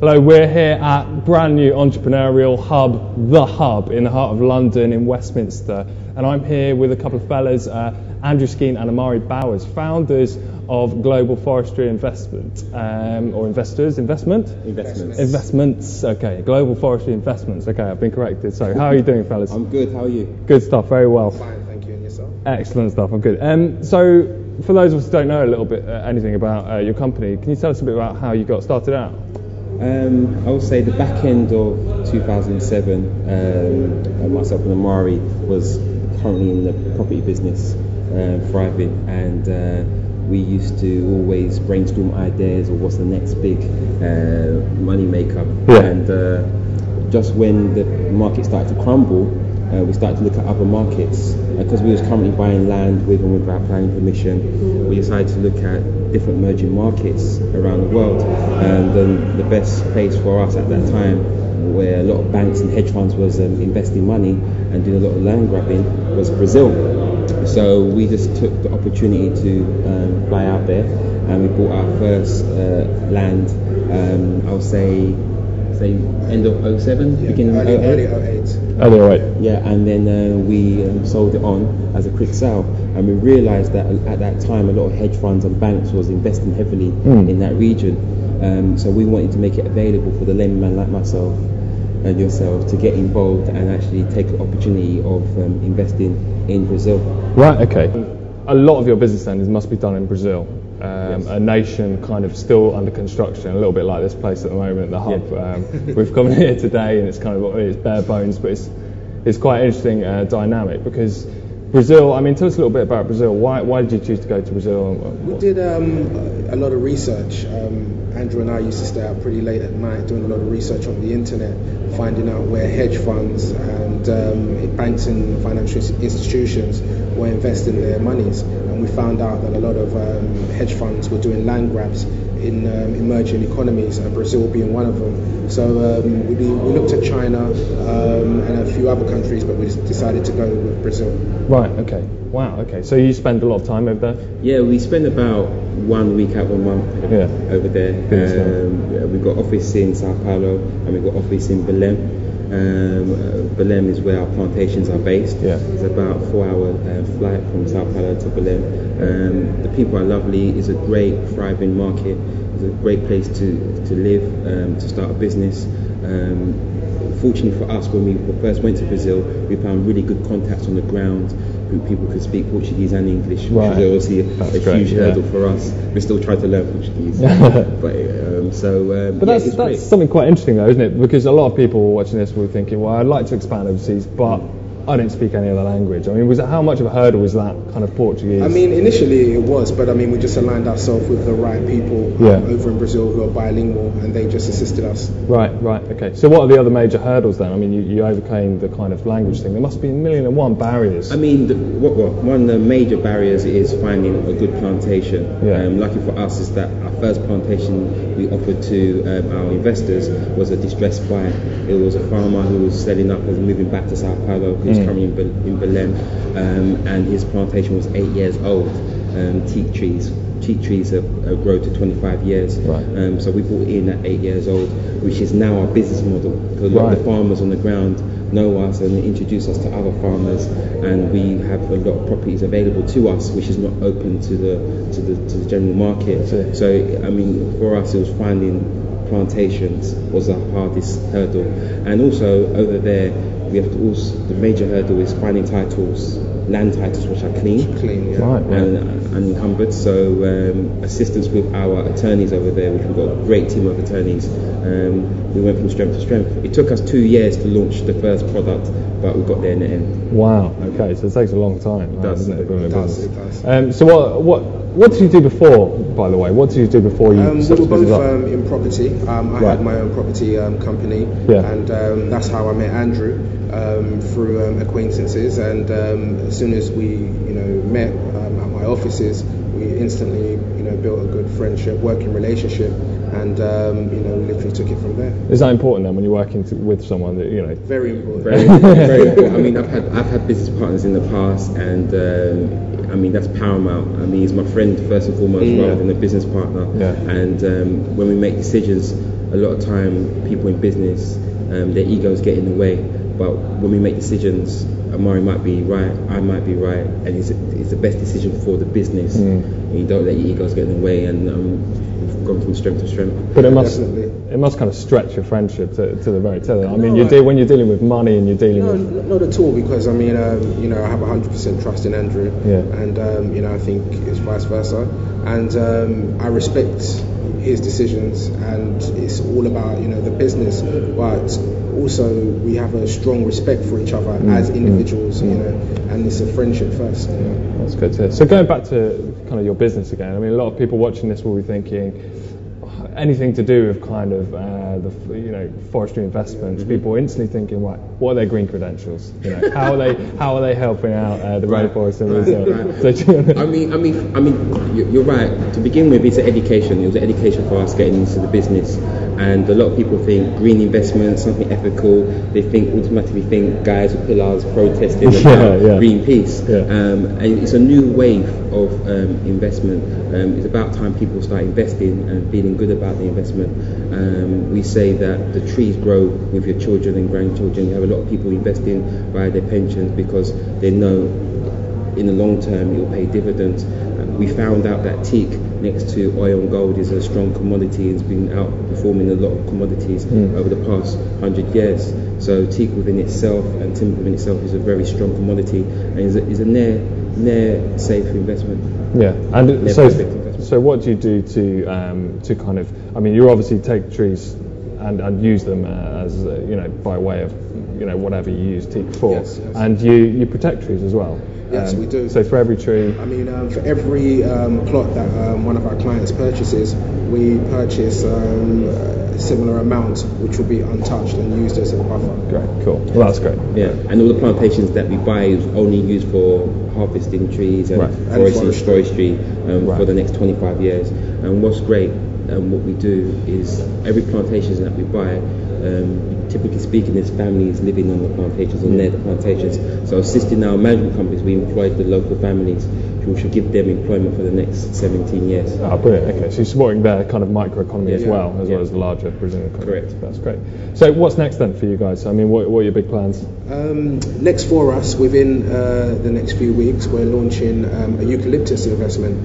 Hello, we're here at brand new entrepreneurial hub, The Hub, in the heart of London in Westminster. And I'm here with a couple of fellas, Andrew Skeen and Amari Bowers, founders of Global Forestry Investment, or investors, investments. Okay, Global Forestry Investments. Okay, I've been corrected. So how are you doing, fellas? I'm good, how are you? Good stuff, very well. Fine, thank you, and yourself? Excellent stuff, I'm good. So for those of us who don't know a little bit, anything about your company, can you tell us a bit about how you got started out? I would say the back end of 2007, myself and Amari was currently in the property business, thriving, and we used to always brainstorm ideas of what's the next big money maker. Yeah. And just when the market started to crumble, we started to look at other markets. Because we was currently buying land with and without planning permission, we decided to look at different emerging markets around the world. And the best place for us at that time, where a lot of banks and hedge funds was investing money and doing a lot of land grabbing, was Brazil. So we just took the opportunity to fly out there, and we bought our first land, I would say end of 07, beginning of 08. Early 08. Early 08. Yeah, and then we sold it on as a quick sale, and we realised that at that time a lot of hedge funds and banks was investing heavily in that region. So we wanted to make it available for the layman like myself and yourself to get involved and actually take the opportunity of investing in Brazil. Right, okay. A lot of your business then must be done in Brazil. Yes. A nation kind of still under construction, a little bit like this place at the moment, the Hub. Yeah. We've come here today and it's kind of it's bare bones, but it's quite an interesting dynamic because Brazil, I mean, tell us a little bit about Brazil. Why did you choose to go to Brazil? We did a lot of research. Andrew and I used to stay out pretty late at night doing a lot of research on the internet, finding out where hedge funds and banks and financial institutions were investing their monies. And we found out that a lot of hedge funds were doing land grabs in emerging economies, and Brazil being one of them. So we looked at China and a few other countries, but we decided to go with Brazil. Right, okay. Wow, okay. So you spend a lot of time over there? Yeah, we spend about 1 week out 1 month over there. We've got office in Sao Paulo and we've got office in Belém. Belém is where our plantations are based. Yeah. It's about a 4-hour flight from Sao Paulo to Belém. The people are lovely. It's a great, thriving market. It's a great place to live, to start a business. Fortunately for us, when we first went to Brazil, we found really good contacts on the ground. People could speak Portuguese and English, which was obviously a huge hurdle for us. We're still trying to learn Portuguese, but that's something quite interesting, though, isn't it? Because a lot of people watching this will be thinking, well, I'd like to expand overseas, but I don't speak any other language. I mean, how much of a hurdle was that kind of Portuguese? I mean, initially it was, but I mean, we just aligned ourselves with the right people over in Brazil who are bilingual, and they just assisted us. Right, okay. So what are the other major hurdles then? I mean, you overcame the kind of language thing. There must be 1,000,001 barriers. I mean, one of the major barriers is finding a good plantation. Yeah. Lucky for us is that our first plantation we offered to our investors was a distressed buy. It was a farmer who was selling up and moving back to Sao Paulo. He was currently in Belém, and his plantation was 8 years old. Teak trees have grown to 25 years. Right. So we bought in at 8 years old, which is now our business model. A lot of the farmers on the ground know us and introduce us to other farmers, and we have a lot of properties available to us, which is not open to the general market. So I mean, for us, it was finding plantations was the hardest hurdle, and also over there. We have to also, the major hurdle is finding titles, land titles which are clean, and unencumbered. So assistance with our attorneys over there, which we've got a great team of attorneys. We went from strength to strength. It took us 2 years to launch the first product, but we got there in the end. Wow. Okay, so it takes a long time, doesn't it? It does. So what did you do before, by the way? What did you do before you set we were this both up? in property. I had my own property company, and that's how I met Andrew. Through acquaintances, and as soon as we met at my offices, we instantly built a good friendship, working relationship, and literally took it from there. Is that important then when you're working with someone that Very important. Very important. I mean, I've had business partners in the past, and I mean that's paramount. I mean, he's my friend first and foremost, rather than a business partner. Yeah. And when we make decisions, a lot of time people in business, their egos get in the way. But when we make decisions, Amari might be right, I might be right, and it's the best decision for the business. And you don't let your egos get in the way, and we've gone from strength to strength. But it must kind of stretch your friendship to the very tail. I mean, when you're dealing with money and you're dealing with... Not at all, because I mean, I have 100% trust in Andrew, and I think it's vice versa, and I respect his decisions, and it's all about the business, but also we have a strong respect for each other as individuals, and it's a friendship first. That's good to hear. So going back to kind of your business again, I mean, a lot of people watching this will be thinking anything to do with kind of the forestry investments. People instantly thinking, right, what are their green credentials? How are they helping out the rainforest in Brazil? I mean, you're right. To begin with, it's an education. It was an education for us getting into the business. And a lot of people think green investment, something ethical. They automatically think guys with pillars protesting about Greenpeace. And it's a new wave of investment. It's about time people start investing and feeling good about the investment. We say that the trees grow with your children and grandchildren. You have a lot of people investing via their pensions because they know in the long term it will pay dividends. We found out that teak next to oil and gold is a strong commodity. It's been outperforming a lot of commodities over the past 100 years. So teak within itself and timber within itself is a very strong commodity and is a near safe investment. Yeah, and so what do you do to kind of? I mean, you obviously take trees and use them as by way of whatever you use teak for, and you protect trees as well. Yes, we do. So for every tree... I mean, for every plot that one of our clients purchases, we purchase a similar amount, which will be untouched and used as a buffer. Great, cool. Well, that's great. Yeah, and all the plantations that we buy is only used for harvesting trees and forestry for the next 25 years. And what's great, what we do is every plantation that we buy, typically speaking, there's families living on the plantations or near the plantations. So assisting our management companies, we employed the local families who should give them employment for the next 17 years. Ah, brilliant. Okay, so you're supporting their kind of microeconomy as well as the larger Brazilian economy. Correct. That's great. So what's next then for you guys? I mean, what are your big plans? Next for us, within the next few weeks, we're launching a eucalyptus investment.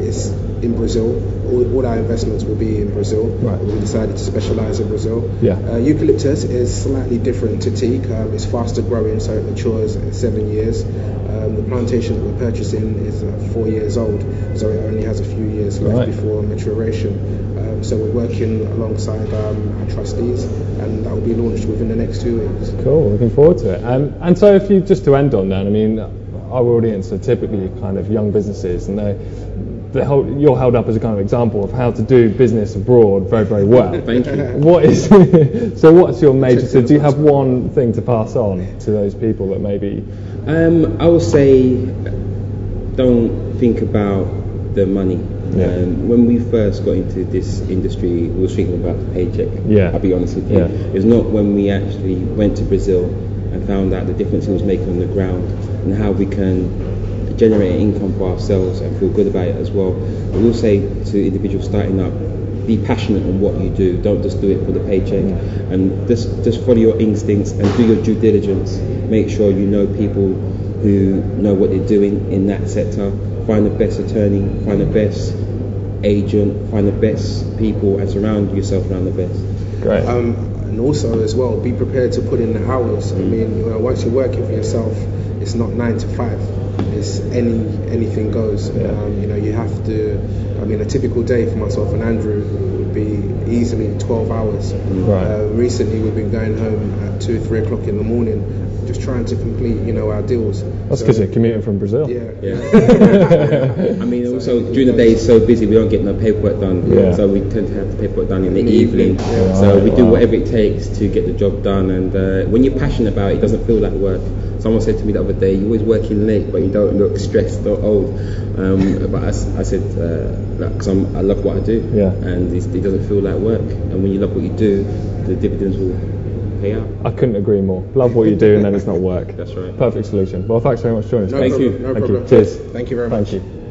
It's in Brazil. All our investments will be in Brazil. Right. We decided to specialise in Brazil. Yeah. Eucalyptus is slightly different to teak. It's faster growing, so it matures in 7 years. The plantation that we're purchasing is 4 years old, so it only has a few years left before maturation. So we're working alongside our trustees, and that will be launched within the next 2 weeks. Cool, looking forward to it. And so if you, just to end on that, I mean, our audience are typically kind of young businesses, and you're held up as a kind of example of how to do business abroad very, very well. Thank you. What's your major? So do you have one thing to pass on to those people that maybe? I would say, don't think about the money. Yeah. When we first got into this industry, we were thinking about the paycheck. Yeah. I'll be honest with you. Yeah. It's not when we actually went to Brazil and found out the difference it was making on the ground and how we can generate an income for ourselves and feel good about it as well. I will say to individuals starting up, be passionate on what you do. Don't just do it for the paycheck, and just follow your instincts and do your due diligence. Make sure you know people who know what they're doing in that sector. Find the best attorney, find the best agent, find the best people, and surround yourself around the best. Great. And also as well, be prepared to put in the hours. I mean, once you're working for yourself, it's not 9 to 5. It's anything goes. Yeah. You have to. I mean, a typical day for myself and Andrew would be easily 12 hours. Right. Recently, we've been going home at 2-3 o'clock in the morning, just trying to complete, our deals. That's because you're commuting from Brazil. Yeah. I mean, also during the day it's so busy, we don't get no paperwork done. Yeah. So we tend to have the paperwork done in the evening. Yeah. So we do whatever it takes to get the job done. And when you're passionate about it, it doesn't feel like work. Someone said to me the other day, you're always working late, but you don't look stressed or old. But I said, because I love what I do, and it doesn't feel like work. And when you love what you do, the dividends will pay out. I couldn't agree more. Love what you do, and then it's not work. That's right. Perfect solution. Well, thanks very much for joining us. Thank you. No problem. Cheers. Thank you very much. Thank you.